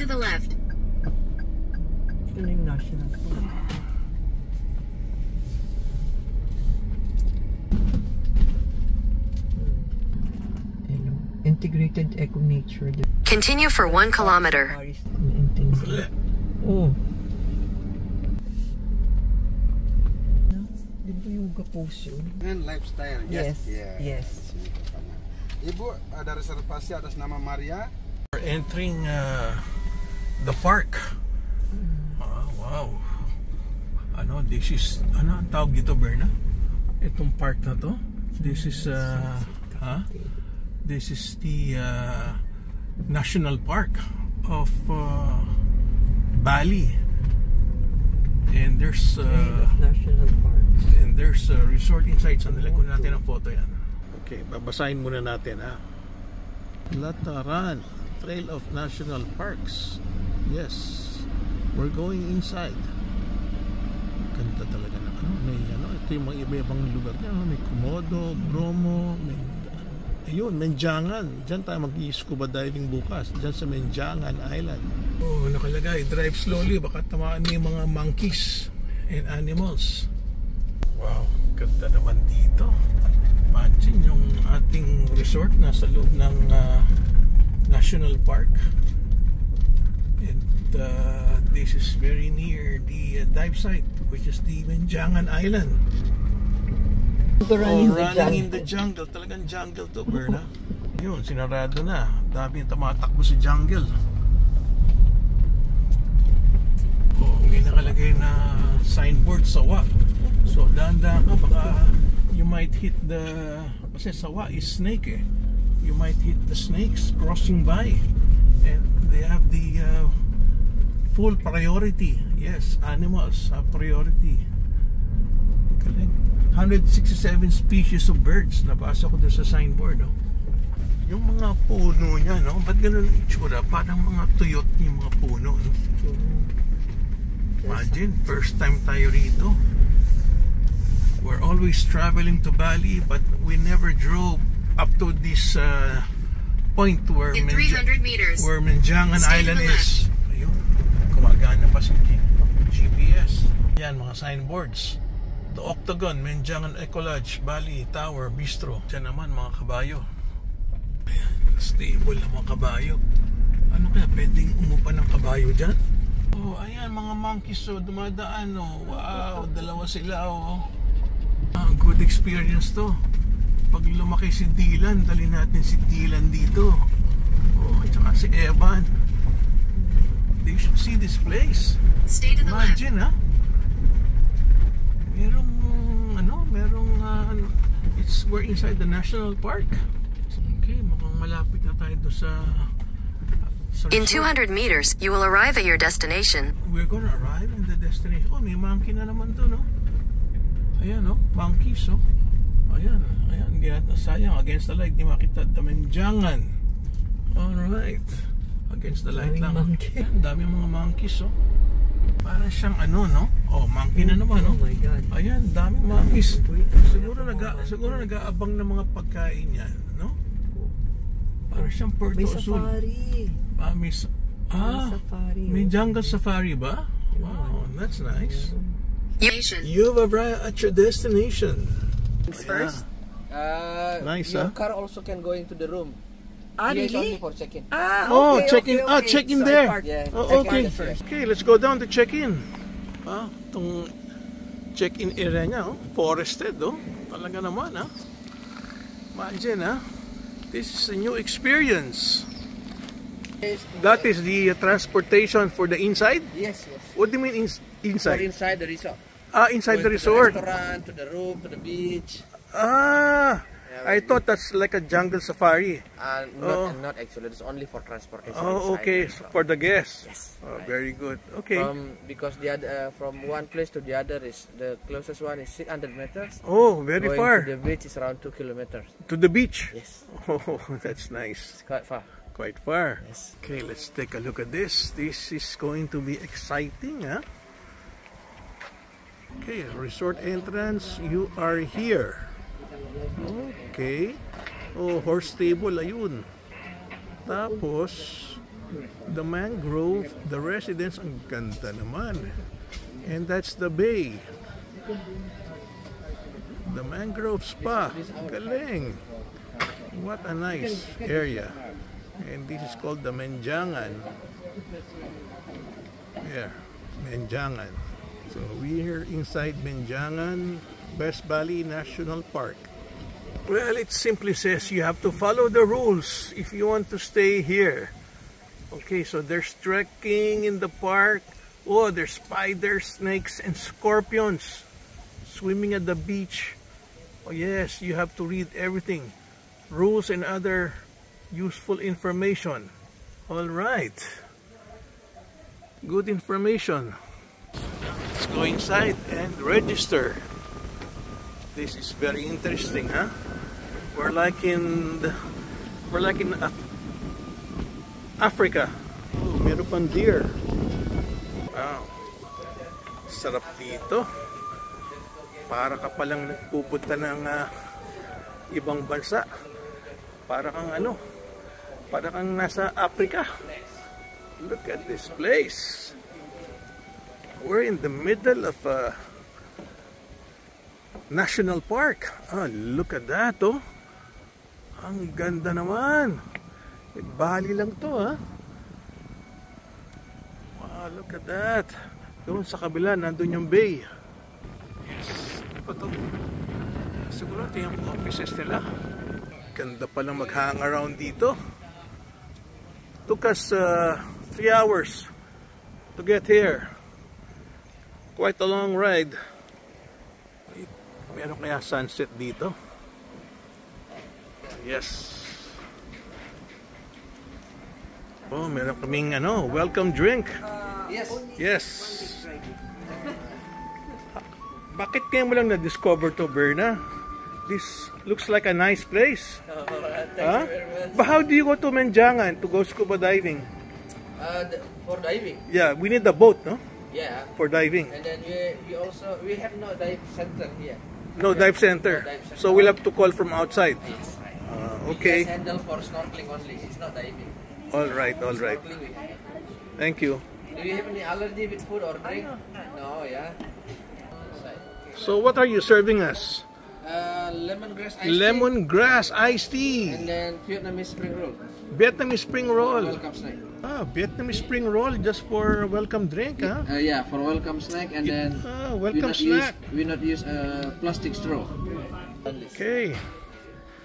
the left. Ito na yung national park. Integrated Eco Nature. Continue for 1 kilometer. Oh. Di ba yung Gapos yun? And lifestyle. Yes. Yes. Ibu, ada reservasi atas nama Maria. We're entering the park. Wow. Ano, this is, ano ang tawag dito, Berna? Itong park na to. This is, this is the National Park of Bali. And there's National Park. and there's a resort inside. Sandali, kunin natin ang photo yan. Okay, babasahin muna natin ha. Lataran, Trail of National Parks. Yes, we're going inside. Ganda talaga na ano, may ano, ito yung mga iba-ibang lugar niya. May Komodo, Bromo, may ayun, Menjangan. Diyan tayo mag-scuba diving bukas. Diyan sa Menjangan Island. Oh, nakalagay, drive slowly. Baka tamaan mo yung mga monkeys and animals. Wow, ganda naman dito. Imagine yung ating resort nasa loob ng National Park. And this is very near the dive site, which is the Menjangan Island. Running in the jungle. Talagang jungle to, Berna. Yun, sinarado na. Dami yung tumatakbo sa jungle. Oh, may nakalagay na signboard, sawa. So, dahan-dahan ka, baka you might hit the... Kasi sawa is snake eh. You might hit the snakes crossing by. And they have the full priority. Yes, animals have priority. Galing. 167 species of birds. Nabasa ko doon sa signboard. No? Yung mga puno niya, no? Ba't ganun ang itsura? Parang mga tuyot yung mga puno. No? Imagine, first time tayo rito. We're always traveling to Bali, but we never drove up to this point where Menjangan Island is. Ayun, gumagana pa si GPS. Yan, mga signboards. The Octagon, Menjangan Eco Lodge, Bali, Tower, Bistro. Diyan naman mga kabayo. Ayan, stable na mga kabayo. Ano kaya, pwedeng umupa ng kabayo dyan? Oh, ayan, mga monkeys oh, dumadaan oh. Wow, dalawa sila oh. Good experience to. Pag lumaki si Dylan, dali natin si Dylan dito. Oh, at saka si Evan. They should see this place. Stay to the Imagine, left. ha? We're inside the National Park. Okay, mukhang malapit na tayo doon sa In 200 meters, you will arrive at your destination. We're gonna arrive in the destination. Oh, may monkey na naman doon, no? Ayan, no? Monkeys, oh. Ayan, ayan. Sayang, against the light, di makita. Menjangan. Alright. Against the light lang. Ayan, dami mga monkeys, oh. Parang siyang ano, no? Oh, monkey na naman, no? Oh my God. Ayan, daming monkeys. Siguro nag-aabang ng mga pagkain yan, no? Parang siyang Puerto May Azul. safari. May safari. May jungle safari ba? Wow, that's nice. Nation. You've arrived at your destination. First, Nice, your huh? car also can go into the room. Really? Here is only for check-in. Oh, check-in. Check-in there. Yeah, Oh, okay. check-in first. Okay, let's go down to check-in. Itong check-in area niya, oh. Forested, oh. Talaga naman, ha? Imagine, ha? This is a new experience. That is the transportation for the inside? Yes, yes. What do you mean For inside? inside the resort. Inside the Going resort. To the restaurant, to the room, to the beach. I thought that's like a jungle safari. Not actually. It's only for transportation. Oh, inside okay. the resort. For the guests. Yes. Oh, Right. very good. Okay. Because the other, from one place to the other is the closest one is 600 meters. Oh, very Going far. to the beach is around 2 kilometers. To the beach? Yes. Oh, that's nice. It's quite far. Quite far. Yes. Okay, let's take a look at this. This is going to be exciting, huh? Okay, resort entrance. You are here. Okay. Oh, horse stable, ayun. Tapos, The mangrove, the residence, ang ganda naman. And that's the bay. The mangrove spa. Galing. What a nice area. And this is called the Menjangan. There, Menjangan. So we're inside Menjangan, West Valley National Park. Well, it simply says you have to follow the rules if you want to stay here. Okay, so there's trekking in the park. Oh, there's spiders, snakes, and scorpions swimming at the beach. Oh yes, you have to read everything. Rules and other useful information. All right. Good information. Let's go inside and register. This is very interesting, huh? We're like in Africa. Oh, meron pang deer. Wow. Sarap dito. Para ka palang nagpupunta ng ibang bansa. Para kang para kang nasa Africa. Look at this place. We're in the middle of a national park. Oh, look at that, oh. Ang ganda naman. Bali lang to, ha? Wow, look at that. Doon sa kabila, nandun yung bay. Yes. Ano pa to? Siguro ito yung offices nila. Ganda palang mag-hang around dito. Took us 3 hours to get here. Quite a long ride. Meron kaya sunset dito? Yes. Oh, meron kaming welcome drink. Yes. Yes. Bakit kayo mo lang na-discover to, Berna? This looks like a nice place. Thank Huh? you very much. But how do you go to Menjangan to go scuba diving? For diving. Yeah, we need a boat, no? Yeah. For diving. And then we have no dive center here. No dive center. No dive center. So we'll have to call from outside. Yes. Okay. Just handle for snorkeling only. It's not diving. All right, all right. Snorkeling we have. Thank you. Do you have any allergy with food or drink? No, yeah. So what are you serving us? Lemongrass iced tea. Lemongrass iced tea. And then Vietnamese spring roll. Vietnamese spring roll. Welcome snack. Ah, Vietnamese spring roll just for welcome drink, huh? Yeah, for welcome snack. And then Welcome snack. We not use plastic straw. Okay.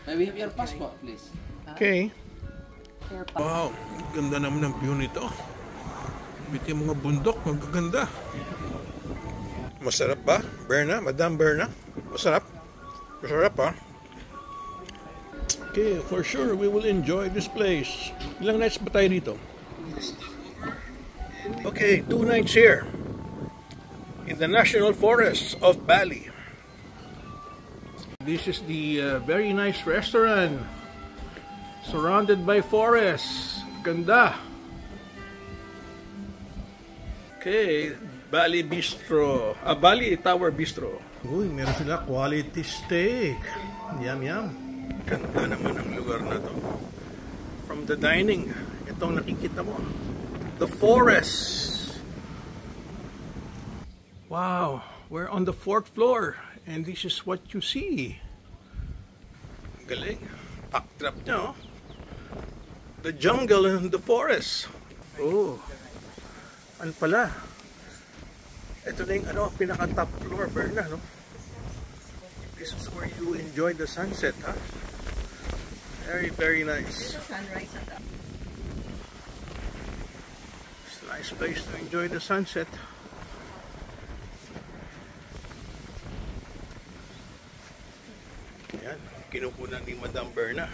We have your passport, please. Okay. Wow, ganda naman ng view nito. Biti yung mga bundok, magaganda. Masarap ba, Berna? Madam Berna? Masarap? Masarap, ha? Okay, for sure, we will enjoy this place. Ilang nights ba tayo dito? Okay, 2 nights here. In the National Forests of Bali. This is the very nice restaurant. Surrounded by forests. Ganda. Okay, Bali Bistro. Bali Tower Bistro. Uy, meron sila quality steak. Yum, yum. Ganda naman ang lugar na to. From the dining, itong nakikita mo. The forest. Wow, we're on the 4th floor. And this is what you see. Galing. Backdrop nyo. The jungle and the forest. Oh. Ano pala? Ito na yung pinaka-top floor, Berna, no? This is where you enjoy the sunset, huh? Very, very nice. It's a nice place to enjoy the sunset. Yan, kinukunan ni Madam Berna.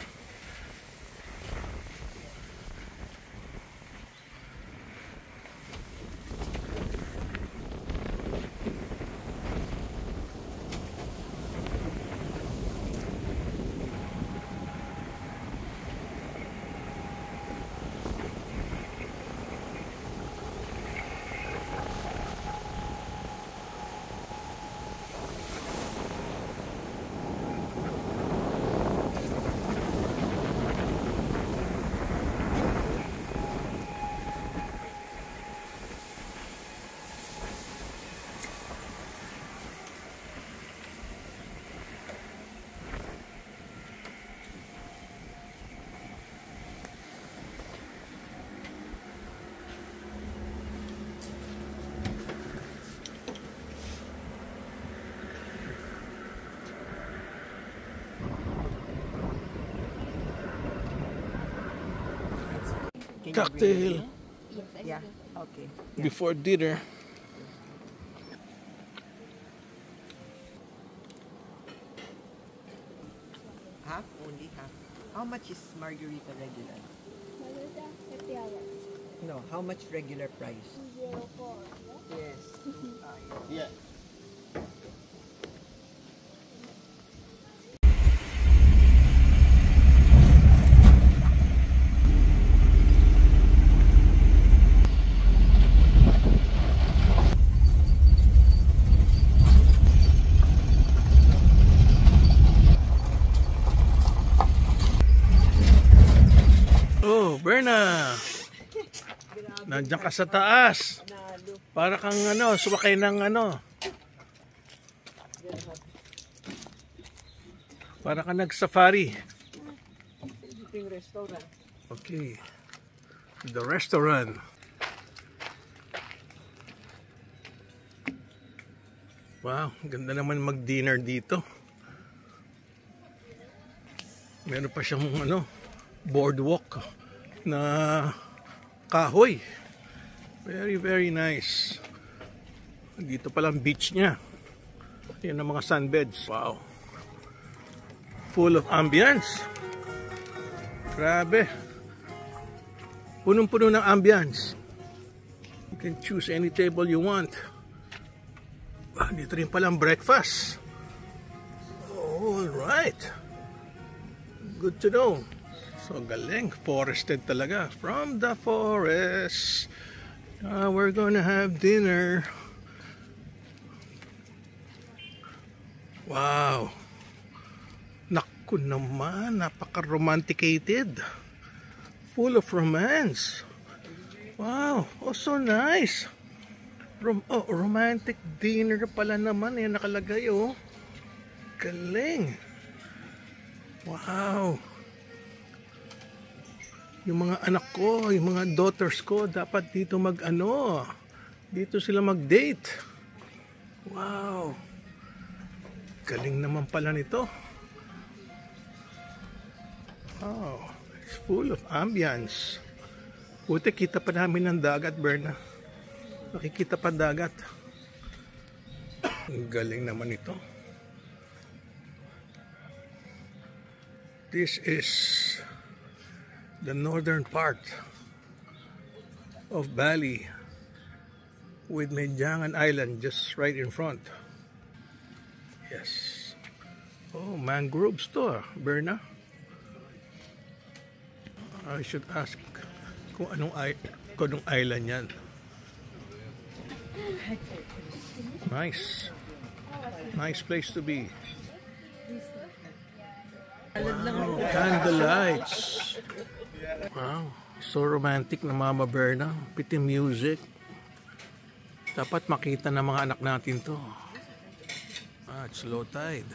cocktail Yeah. Okay. before dinner. Half? Only half. How much is margarita regular? Margarita, happy hour. No, how much regular price? 04. Yes. Yeah. Oh, Berna! Nandiyan ka sa taas. Para kang sumakay ng Para kang nag-safari. Restaurant. Okay. The restaurant. Wow, ganda naman mag-dinner dito. Meron pa siyang boardwalk na kahoy. Very, very nice. Dito palang beach niya. Yan ang mga sunbeds. Wow. Full of ambience. Grabe. Punong-puno ng ambience. You can choose any table you want. Dito rin palang breakfast. All right. Good to know. So galing, forested talaga. From the forest, we're gonna have dinner. Wow. Naku naman, napaka-romanticated. Full of romance. Wow, oh so nice. Romantic dinner pala naman. Yan nakalagay oh. Galing. Wow. Yung mga anak ko, yung mga daughters ko, dapat dito dito sila mag-date. Wow. Galing naman pala nito. Wow. It's full of ambience. Buti kita pa namin ng dagat, Berna. Nakikita pa dagat. Ang galing naman ito. This is the northern part of Bali with Menjangan Island just right in front. Yes. Oh, mangroves to, Berna. I should ask kung anong island yan. Nice. Nice place to be. Wow, candlelights. Wow, so romantic na Mama Berna. Piti music. Dapat makita ng mga anak natin to. It's low tide.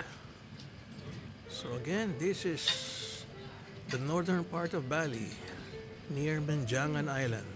So again, this is the northern part of Bali, near Menjangan Island.